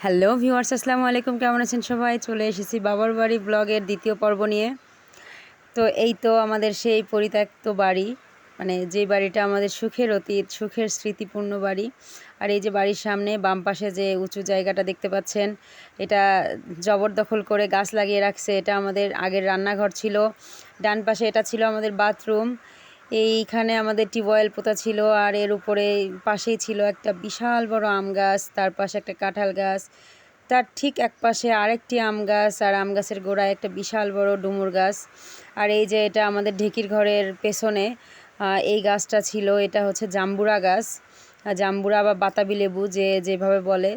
Hello viewers, আসসালামু আলাইকুম। কেমন আছেন সবাই? চলে এসেছি বাবার বাড়ি ব্লগের দ্বিতীয় পর্ব নিয়ে। তো এই তো আমাদের সেই পরিত্যক্ত বাড়ি, মানে যে বাড়িটা আমাদের সুখের অতীত, সুখের স্মৃতিপূর্ণ বাড়ি। আর এই যে বাড়ির সামনে বাম পাশে যে উঁচু জায়গাটা দেখতে পাচ্ছেন, এটা জবরদখল করে গাছ লাগিয়ে রাখছে। এটা আমাদের আগের রান্নাঘর ছিল। ডান পাশে এটা ছিল আমাদের বাথরুম। এইখানে আমাদের টিউবওয়েল পোতা ছিল, আর এর উপরে পাশেই ছিল একটা বিশাল বড় আম গাছ, তার পাশে একটা কাঁঠাল গাছ, তার ঠিক এক পাশে আরেকটি আম গাছ, আর আম গাছের গোড়ায় একটা বিশাল বড় ডুমুর গাছ। আর এই যে এটা আমাদের ঢেকির ঘরের পেছনে এই গাছটা ছিল, এটা হচ্ছে জাম্বুরা গাছ, জাম্বুরা বা বাতাবি লেবু যেভাবে বলে।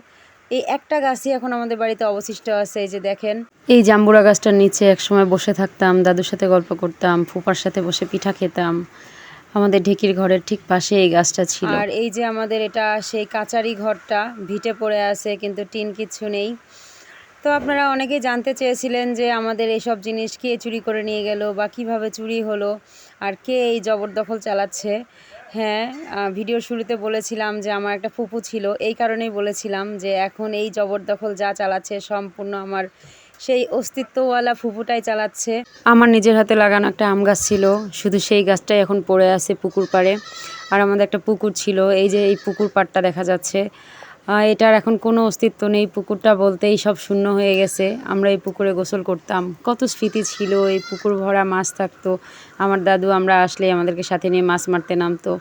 এই একটা গাছই এখন আমাদের বাড়িতে অবশিষ্ট আছে। এই যে দেখেন, এই জাম্বুরা গাছটার নিচে একসময় বসে থাকতাম, দাদুর সাথে গল্প করতাম, ফুপার সাথে বসে পিঠা খেতাম। আমাদের ঢেকির ঘরের ঠিক পাশে এই গাছটা ছিল। আর এই যে আমাদের এটা সেই কাচারি ঘরটা, ভিটে পড়ে আছে, কিন্তু টিন কিচ্ছু নেই। তো আপনারা অনেকেই জানতে চেয়েছিলেন যে আমাদের এইসব জিনিস কে চুরি করে নিয়ে গেল বা কিভাবে চুরি হলো, আর কে এই জবরদখল চালাচ্ছে। হ্যাঁ, ভিডিওর শুরুতে বলেছিলাম যে আমার একটা ফুপু ছিল, এই কারণেই বলেছিলাম যে এখন এই জবরদখল যা চালাচ্ছে সম্পূর্ণ আমার সেই অস্তিত্বওয়ালা ফুপুটাই চালাচ্ছে। আমার নিজের হাতে লাগানো একটা আম গাছ ছিল, শুধু সেই গাছটাই এখন পড়ে আছে পুকুর পাড়ে। আর আমাদের একটা পুকুর ছিল, এই যে এই পুকুর পাড়টা দেখা যাচ্ছে, এটার এখন কোনো অস্তিত্ব নেই। পুকুরটা বলতেই সব শূন্য হয়ে গেছে। আমরা এই পুকুরে গোসল করতাম, কত স্মৃতি ছিল। এই পুকুর ভরা মাছ থাকতো। আমার দাদু আমরা আসলে আমাদেরকে সাথে নিয়ে মাছ মারতে নামতো।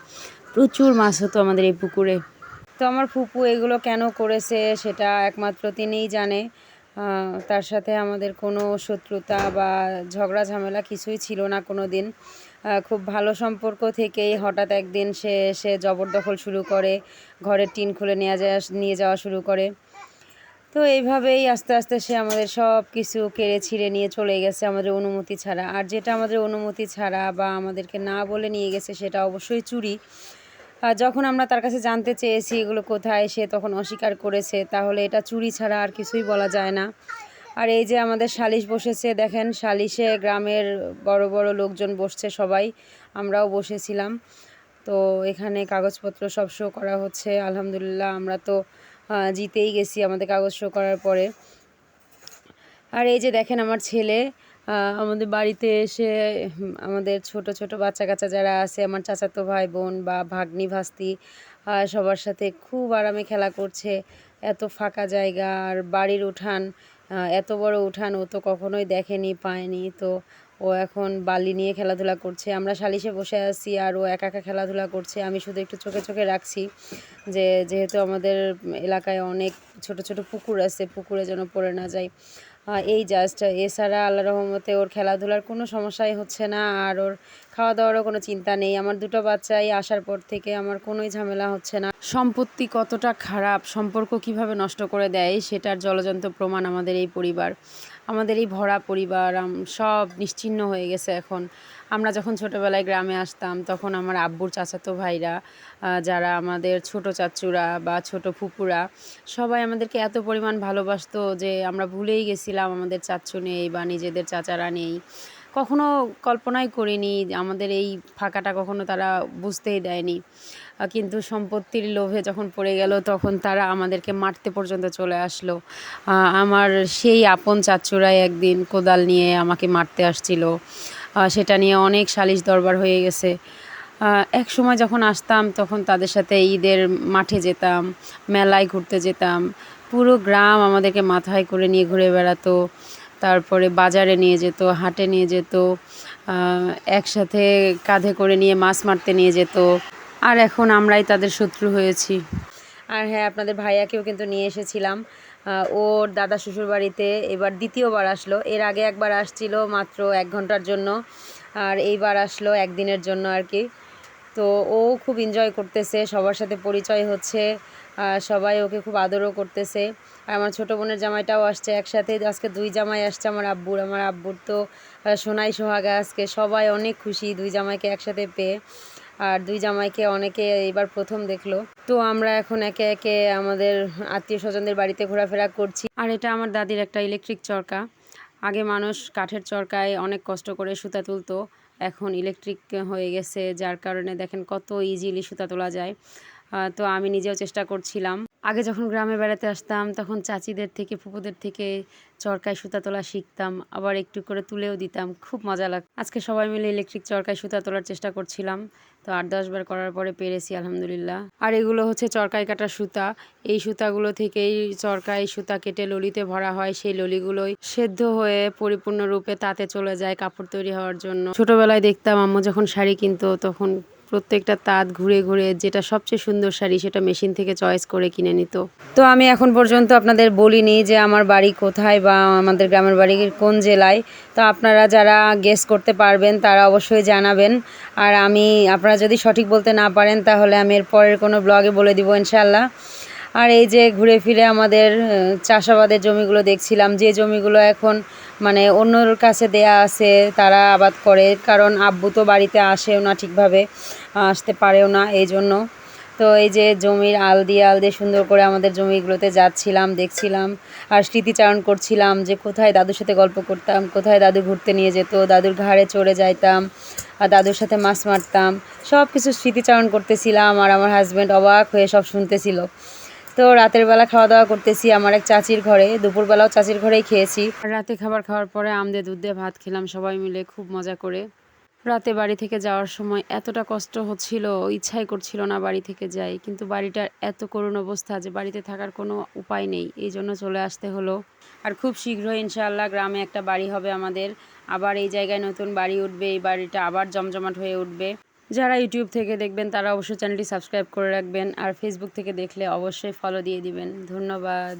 প্রচুর মাছ হতো আমাদের এই পুকুরে। তো আমার ফুপু এগুলো কেন করেছে সেটা একমাত্র তিনিই জানে। তার সাথে আমাদের কোনো শত্রুতা বা ঝগড়া ঝামেলা কিছুই ছিল না কোনো দিন। খুব ভালো সম্পর্ক থেকেই হঠাৎ একদিন সে এসে জবরদখল শুরু করে, ঘরের টিন খুলে নিয়ে যাওয়া শুরু করে। তো এইভাবেই আস্তে আস্তে সে আমাদের সব কিছু কেড়ে ছিঁড়ে নিয়ে চলে গেছে আমাদের অনুমতি ছাড়া। আর যেটা আমাদের অনুমতি ছাড়া বা আমাদেরকে না বলে নিয়ে গেছে সেটা অবশ্যই চুরি। যখন আমরা তার কাছে জানতে চেয়েছি এগুলো কোথায়, সে তখন অস্বীকার করেছে। তাহলে এটা চুরি ছাড়া আর কিছুই বলা যায় না। আর এই যে আমাদের সালিশ বসেছে, দেখেন সালিশে গ্রামের বড় বড় লোকজন বসছে সবাই, আমরাও বসেছিলাম। তো এখানে কাগজপত্র সব শো করা হচ্ছে। আলহামদুলিল্লাহ আমরা তো জিতেই গেছি আমাদের কাগজ শো করার পরে। আর এই যে দেখেন আমার ছেলে আমাদের বাড়িতে এসে আমাদের ছোট ছোট বাচ্চা কাচ্চা যারা আছে, আমার চাচাতো ভাই বোন বা ভাগ্নি ভাস্তি, সবার সাথে খুব আরামে খেলা করছে। এত ফাঁকা জায়গা, আর বাড়ির উঠান, এত বড় উঠান ও তো কখনোই দেখেনি, পায়নি। তো ও এখন বালি নিয়ে খেলাধুলা করছে। আমরা সালিশে বসে আছি আর ও একা একা খেলাধুলা করছে। আমি শুধু একটু চোখে চোখে রাখছি যেহেতু আমাদের এলাকায় অনেক ছোট ছোট পুকুর আছে, পুকুরে যেন পড়ে না যায়। এই জাস্ট, এছাড়া আল্লাহ রহমতে ওর খেলাধুলার কোনো সমস্যাই হচ্ছে না, আর ওর খাওয়া দাওয়ারও কোনো চিন্তা নেই। আমার দুটো বাচ্চাই আসার পর থেকে আমার কোনোই ঝামেলা হচ্ছে না। সম্পত্তি কতটা খারাপ, সম্পর্ক কিভাবে নষ্ট করে দেয় সেটার জলজন্ত প্রমাণ আমাদের এই পরিবার, আমাদের এই ভরা পরিবার। সব নিশ্চিহ্ন হয়ে গেছে এখন। আমরা যখন ছোটোবেলায় গ্রামে আসতাম তখন আমার আব্বুর চাচাতো ভাইরা, যারা আমাদের ছোট চাচুরা বা ছোট ফুপুরা, সবাই আমাদেরকে এত পরিমাণ ভালোবাসতো যে আমরা ভুলেই গেছিলাম আমাদের চাচ্চু নেই বা নিজেদের চাচারা নেই। কখনো কল্পনাই করিনি আমাদের এই ফাঁকাটা কখনো তারা বুঝতেই দেয়নি। কিন্তু সম্পত্তির লোভে যখন পড়ে গেল তখন তারা আমাদেরকে মারতে পর্যন্ত চলে আসলো। আমার সেই আপন চাচ্চুরাই একদিন কোদাল নিয়ে আমাকে মারতে আসছিল। সেটা নিয়ে অনেক সালিশ দরবার হয়ে গেছে। এক সময় যখন আসতাম তখন তাদের সাথে ঈদের মাঠে যেতাম, মেলায় ঘুরতে যেতাম। পুরো গ্রাম আমাদেরকে মাথায় করে নিয়ে ঘুরে বেড়াতো। তারপরে বাজারে নিয়ে যেত, হাটে নিয়ে যেত, একসাথে কাঁধে করে নিয়ে মাছ মারতে নিয়ে যেত। আর এখন আমরাই তাদের শত্রু হয়েছি। আর হ্যাঁ, আপনাদের ভাইয়াকেও কিন্তু নিয়ে এসেছিলাম ওর দাদা শ্বশুর বাড়িতে। এবার দ্বিতীয়বার আসলো। এর আগে একবার আসছিল মাত্র 1 ঘন্টার জন্য, আর এইবার আসলো একদিনের জন্য আর কি। তো ও খুব এনজয় করতেছে, সবার সাথে পরিচয় হচ্ছে, সবাই ওকে খুব আদরও করতেছে। আর আমার ছোটো বোনের জামাইটাও আসছে একসাথে। আজকে 2 জামাই আসছে আমার আব্বুর তো সোনাই সোহাগা আজকে। সবাই অনেক খুশি 2 জামাইকে একসাথে পেয়ে। আর 2 জামাইকে অনেকে এইবার প্রথম দেখলো। তো আমরা এখন একে একে আমাদের আত্মীয় স্বজনদের বাড়িতে ঘোরাফেরা করছি। আর এটা আমার দাদির একটা ইলেকট্রিক চরকা। আগে মানুষ কাঠের চরকায় অনেক কষ্ট করে সুতা তুলতো, এখন ইলেকট্রিক হয়ে গেছে, যার কারণে দেখেন কত ইজিলি সুতা তোলা যায়। তো আমি নিজেও চেষ্টা করছিলাম। আগে যখন গ্রামে বেড়াতে আসতাম তখন চাচিদের থেকে ফুপুদের থেকে চরকায় সুতা তোলা শিখতাম, আবার একটু করে তুলেও দিতাম, খুব মজা লাগতো। আজকে সবাই মিলে ইলেকট্রিক চরকায় সুতা তোলার চেষ্টা করছিলাম, তো 8-10 বার করার পরে পেরেছি আলহামদুলিল্লাহ। আর এগুলো হচ্ছে চরকায় কাটা সুতা, এই সুতাগুলো থেকেই চরকায় সুতা কেটে ললিতে ভরা হয়, সেই ললিগুলোই সেদ্ধ হয়ে পরিপূর্ণরূপে তাতে চলে যায় কাপড় তৈরি হওয়ার জন্য। ছোটবেলায় দেখতাম আম্মু যখন শাড়ি কিনতো তখন প্রত্যেকটা তাঁত ঘুরে ঘুরে যেটা সবচেয়ে সুন্দর শাড়ি সেটা মেশিন থেকে চয়েস করে কিনে নিত। তো আমি এখন পর্যন্ত আপনাদের বলিনি যে আমার বাড়ি কোথায় বা আমাদের গ্রামের বাড়ি কোন জেলায়। তো আপনারা যারা গেস করতে পারবেন তারা অবশ্যই জানাবেন। আর আপনারা যদি সঠিক বলতে না পারেন তাহলে আমি এর পরের কোনো ব্লগে বলে দিব ইনশাল্লাহ। আর এই যে ঘুরে ফিরে আমাদের চাষাবাদের জমিগুলো দেখছিলাম, যে জমিগুলো এখন মানে অন্যর কাছে দেয়া আছে, তারা আবাদ করে, কারণ আব্বু তো বাড়িতে আসেও না, ঠিকভাবে আসতে পারেও না এই জন্য। তো এই যে জমির আল দিয়ে সুন্দর করে আমাদের জমিগুলোতে যাচ্ছিলাম, দেখছিলাম আর স্মৃতিচারণ করছিলাম যে কোথায় দাদুর সাথে গল্প করতাম, কোথায় দাদু ঘুরতে নিয়ে যেত, দাদুর ঘাড়ে চড়ে যাইতাম আর দাদুর সাথে মাছ মারতাম, সব কিছু স্মৃতিচারণ করতেছিলাম। আর আমার হাজব্যান্ড অবাক হয়ে সব শুনতেছিল। তো রাতের বেলা খাওয়া দাওয়া করতেছি আমার এক চাচির ঘরে, দুপুরবেলাও চাচির ঘরেই খেয়েছি। রাতে খাবার খাওয়ার পরে আম দিয়ে দুধ দিয়ে ভাত খেলাম সবাই মিলে খুব মজা করে। রাতে বাড়ি থেকে যাওয়ার সময় এতটা কষ্ট হচ্ছিল, ইচ্ছাই করছিল না বাড়ি থেকে যাই, কিন্তু বাড়িটার এত করুণ অবস্থা যে বাড়িতে থাকার কোনো উপায় নেই, এই জন্য চলে আসতে হলো। আর খুব শীঘ্রই ইনশাআল্লাহ গ্রামে একটা বাড়ি হবে আমাদের, আবার এই জায়গায় নতুন বাড়ি উঠবে, এই বাড়িটা আবার জমজমাট হয়ে উঠবে। যারা ইউটিউব থেকে দেখবেন তারা অবশ্যই চ্যানেলটি সাবস্ক্রাইব করে রাখবেন, আর ফেসবুক থেকে দেখলে অবশ্যই ফলো দিয়ে দিবেন। ধন্যবাদ।